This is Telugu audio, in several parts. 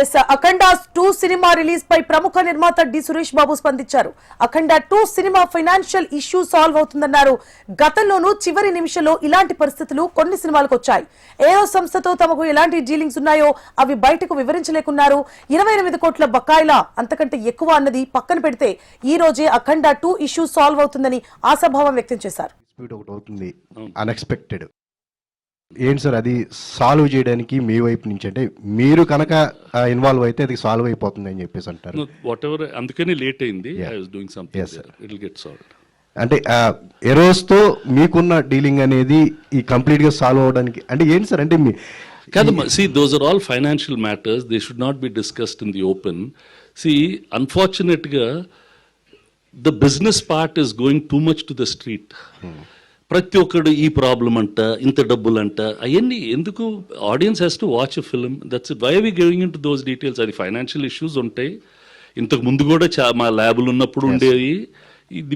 ఎస్ అఖండ 2 సినిమా రిలీజ్ పై ప్రముఖ నిర్మాత డి సురేష్ బాబు స్పందించారు. అఖండ 2 సినిమా ఫైనాన్షియల్ ఇష్యూ సాల్వ్ అవుతుందన్నారు. గతంలోనూ చివరి నిమిషంలో ఇలాంటి పరిస్థితులు కొన్ని సినిమాలకు వచ్చాయి. ఏఓ సంస్థతో తమకు ఎలాంటి డీలింగ్స్ ఉన్నాయో అవి బయటకు వివరించలేకున్నారు. 28 కోట్ల బకాయిల అంతకంటే ఎక్కువ అన్నది పక్కన పెడితే ఈ రోజే అఖండ 2 ఇష్యూ సాల్వ్ అవుతుందని ఆశాభావం వ్యక్తం చేశారు. ఏంటి సార్ అది సాల్వ్ చేయడానికి మీ వైపు నుంచి, అంటే మీరు కనుక ఇన్వాల్వ్ అయితే అది సాల్వ్ అయిపోతుంది అని చెప్పేసి అంటారు. వాట్ ఎవర్, అందుకని లేట్ అయింది. I was doing something there, it will get solved. అంటే ఎరోస్తో మీకున్న డీలింగ్ అనేది ఈ కంప్లీట్గా సాల్వ్ అవడానికి అంటే ఏంటి సార్ అంటే మీ కాదు, see those are all financial matters, they should not be discussed in the open. See, unfortunately the business part is going too much to the street. ప్రతి ఒక్కడు ఈ ప్రాబ్లం అంట, ఇంత డబ్బులు అంట, అవన్నీ ఎందుకు? Audience has to watch a film, that's it. Why are we going into those details? అది ఫైనాన్షియల్ ఇష్యూస్ ఉంటాయి, ఇంతకు ముందు కూడా మా ల్యాబులు ఉన్నప్పుడు ఉండేవి,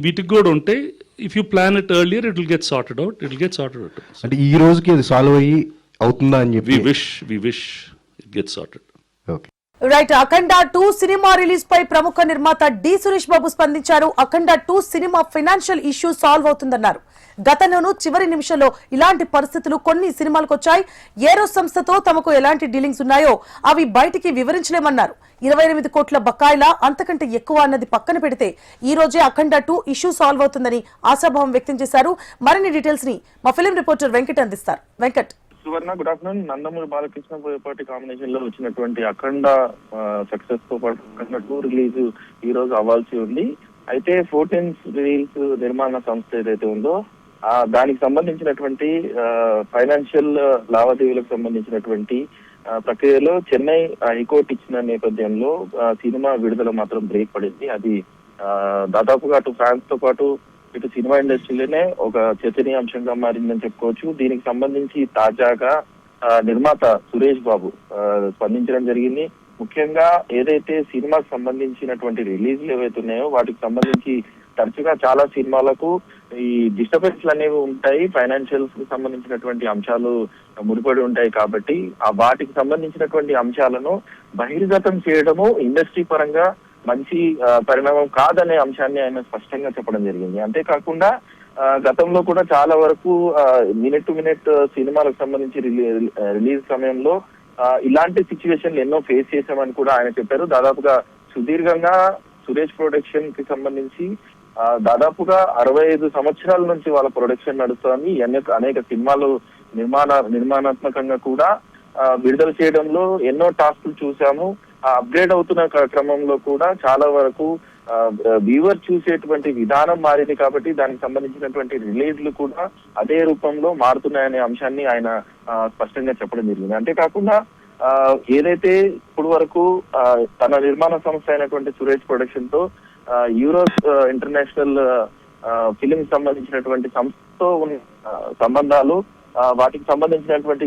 వీటికి కూడా ఉంటాయి. If you plan it earlier it will get sorted out, it will get sorted out. అంటే ఈ రోజుకి అది సాల్వ్ అయ్యి అవుతుందా అని చెప్పి we wish it get sorted. Okay right. Akhanda 2 సినిమా రిలీజ్ పై ప్రముఖ నిర్మాత డి సురేష్ బాబు స్పందించారు. అఖండ 2 సినిమా ఫైనాన్షియల్ ఇష్యూ సాల్వ్ అవుతుందన్నారు. గతంలోనూ చివరి నిమిషంలో ఇలాంటి పరిస్థితులు కొన్ని సినిమాలకు వచ్చాయి. ఏరో సంస్థతో తమకు ఎలాంటి డీలింగ్స్ ఉన్నాయో అవి బయటికి వివరించలేమన్నారు. 28 కోట్ల బకాయిల అంతకంటే ఎక్కువ అన్నది పక్కన పెడితే ఈ రోజే అఖండ 2 ఇష్యూ సాల్వ్ అవుతుందని ఆశాభావం వ్యక్తం చేశారు. మరిన్ని డీటెయిల్స్ ని మా ఫిలిం రిపోర్టర్ వెంకట్ అందిస్తారు. Venkat. Suvarna, good afternoon. Nandamuri Balakrishna Boyapati combination లో వచ్చినటువంటి అఖండ సక్సెస్ తో పాటు అఖండ 2 రిలీజ్ ఈ రోజు అవ్వాల్సి ఉంది. అయితే 14 రీల్స్ నిర్మాణ సంస్థ ఏదైతే ఉందో దానికి సంబంధించినటువంటి ఫైనాన్షియల్ లావాదేవీలకు సంబంధించినటువంటి ప్రక్రియలో చెన్నై హైకోర్టు ఇచ్చిన నేపథ్యంలో సినిమా విడుదల మాత్రం బ్రేక్ పడింది. అది దాదాపుగా అటు ఫ్యాన్స్ తో పాటు ఇటు సినిమా ఇండస్ట్రీలోనే ఒక చర్చనీయాంశంగా మారిందని చెప్పుకోవచ్చు. దీనికి సంబంధించి తాజాగా నిర్మాత సురేష్ బాబు స్పందించడం జరిగింది. ముఖ్యంగా ఏదైతే సినిమాకి సంబంధించినటువంటి రిలీజ్లు ఏవైతే ఉన్నాయో వాటికి సంబంధించి తరచుగా చాలా సినిమాలకు ఈ డిస్టర్బెన్స్లు అనేవి ఉంటాయి, ఫైనాన్షియల్స్ కి సంబంధించినటువంటి అంశాలు ముడిపడి ఉంటాయి. కాబట్టి వాటికి సంబంధించినటువంటి అంశాలను బహిర్గతం చేయడము ఇండస్ట్రీ పరంగా మంచి పరిణామం కాదనే అంశాన్ని ఆయన స్పష్టంగా చెప్పడం జరిగింది. అంతేకాకుండా గతంలో కూడా చాలా వరకు మినిట్ టు మినిట్ సినిమాలకు సంబంధించి రిలీజ్ సమయంలో ఇలాంటి సిచ్యువేషన్లు ఎన్నో ఫేస్ చేశామని కూడా ఆయన చెప్పారు. దాదాపుగా సుదీర్ఘంగా సురేష్ ప్రొడక్షన్ కి సంబంధించి దాదాపుగా 65 సంవత్సరాల నుంచి వాళ్ళ ప్రొడక్షన్ నడుస్తోంది. అనేక సినిమాలు నిర్మాణాత్మకంగా కూడా విడుదల చేయడంలో ఎన్నో టాస్క్లు చూసాము. అప్గ్రేడ్ అవుతున్న క్రమంలో కూడా చాలా వరకు వ్యూవర్ చూసేటువంటి విధానం మారింది. కాబట్టి దానికి సంబంధించినటువంటి రిలీజ్లు కూడా అదే రూపంలో మారుతున్నాయనే అంశాన్ని ఆయన స్పష్టంగా చెప్పడం జరిగింది. అంతేకాకుండా ఏదైతే ఇప్పుడు వరకు తన నిర్మాణ సంస్థ అయినటువంటి సురేష్ ప్రొడక్షన్ తో యూరోస్ ఇంటర్నేషనల్ ఫిలిం సంబంధించినటువంటి సంస్థతో ఉన్న సంబంధాలు, వాటికి సంబంధించినటువంటి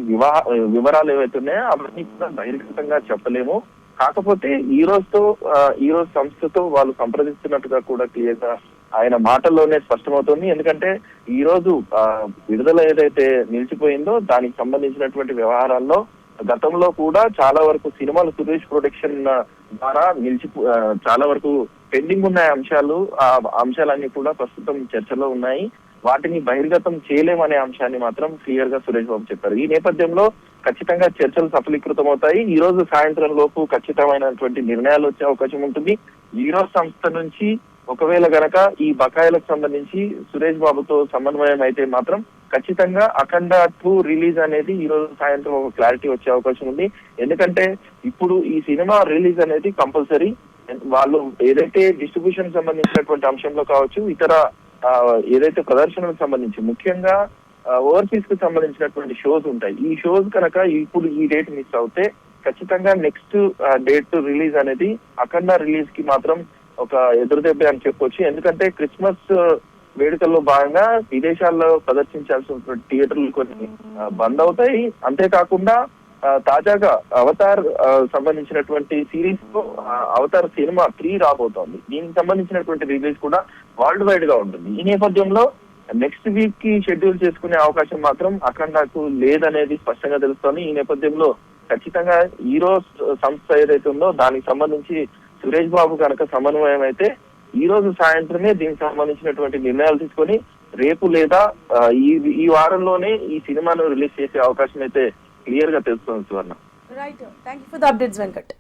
వివరాలు ఏవైతే ఉన్నాయో అవన్నీ కూడా బహిర్గతంగా చెప్పలేము. కాకపోతే ఈ రోజు సంస్థతో వాళ్ళు సంప్రదిస్తున్నట్టుగా కూడా క్లియర్ గా ఆయన మాటల్లోనే స్పష్టమవుతుంది. ఎందుకంటే ఈ రోజు విడుదల ఏదైతే నిలిచిపోయిందో దానికి సంబంధించినటువంటి వ్యవహారాల్లో గతంలో కూడా చాలా వరకు సినిమాలు సురేష్ ప్రొడక్షన్ ద్వారా చాలా వరకు పెండింగ్ ఉన్న అంశాలు, ఆ అంశాలన్నీ కూడా ప్రస్తుతం చర్చలో ఉన్నాయి. వాటిని బహిర్గతం చేయలేమనే అంశాన్ని మాత్రం క్లియర్ గా సురేష్ బాబు చెప్పారు. ఈ నేపథ్యంలో ఖచ్చితంగా చర్చలు సఫలీకృతం అవుతాయి. ఈ రోజు సాయంత్రం లోపు ఖచ్చితమైనటువంటి నిర్ణయాలు వచ్చే అవకాశం ఉంటుంది. ఈ రోజు సంస్థ నుంచి ఒకవేళ గనక ఈ బకాయిలకు సంబంధించి సురేష్ బాబుతో సమన్వయం అయితే మాత్రం ఖచ్చితంగా అఖండ 2 రిలీజ్ అనేది ఈ రోజు సాయంత్రం ఒక క్లారిటీ వచ్చే అవకాశం ఉంది. ఎందుకంటే ఇప్పుడు ఈ సినిమా రిలీజ్ అనేది కంపల్సరీ. వాళ్ళు ఏదైతే డిస్ట్రిబ్యూషన్ సంబంధించినటువంటి అంశంలో కావచ్చు, ఇతర ఏదైతే ప్రదర్శనలకు సంబంధించి ముఖ్యంగా ఓవర్సీస్ కు సంబంధించినటువంటి షోస్ ఉంటాయి. ఈ షోస్ కనుక ఇప్పుడు ఈ డేట్ మిస్ అవుతే ఖచ్చితంగా నెక్స్ట్ డేట్ రిలీజ్ అనేది అఖండ రిలీజ్ కి మాత్రం ఒక ఎదురుదెబ్బ అని చెప్పొచ్చు. ఎందుకంటే క్రిస్మస్ వేడుకల్లో భాగంగా విదేశాల్లో ప్రదర్శించాల్సిన థియేటర్లు కొన్ని బంద్ అవుతాయి. అంతేకాకుండా తాజాగా అవతార్ సంబంధించినటువంటి సిరీస్ లో అవతార్ సినిమా 3 రాబోతోంది. దీనికి సంబంధించినటువంటి రిలీజ్ కూడా వరల్డ్ వైడ్ గా ఉంటుంది. ఈ నేపథ్యంలో నెక్స్ట్ వీక్ కి షెడ్యూల్ చేసుకునే అవకాశం మాత్రం అఖండకు లేదనేది స్పష్టంగా తెలుస్తోంది. ఈ నేపథ్యంలో ఖచ్చితంగా హీరో సంస్థ ఏదైతే ఉందో దానికి సంబంధించి సురేష్ బాబు కనుక సమన్వయం అయితే ఈ రోజు సాయంత్రమే దీనికి సంబంధించినటువంటి నిర్ణయాలు తీసుకొని రేపు లేదా ఈ వారంలోనే ఈ సినిమాను రిలీజ్ చేసే అవకాశం అయితే క్లియర్ గా తెలుస్తుంది Suvarna. Right, thank you for the updates Venkat.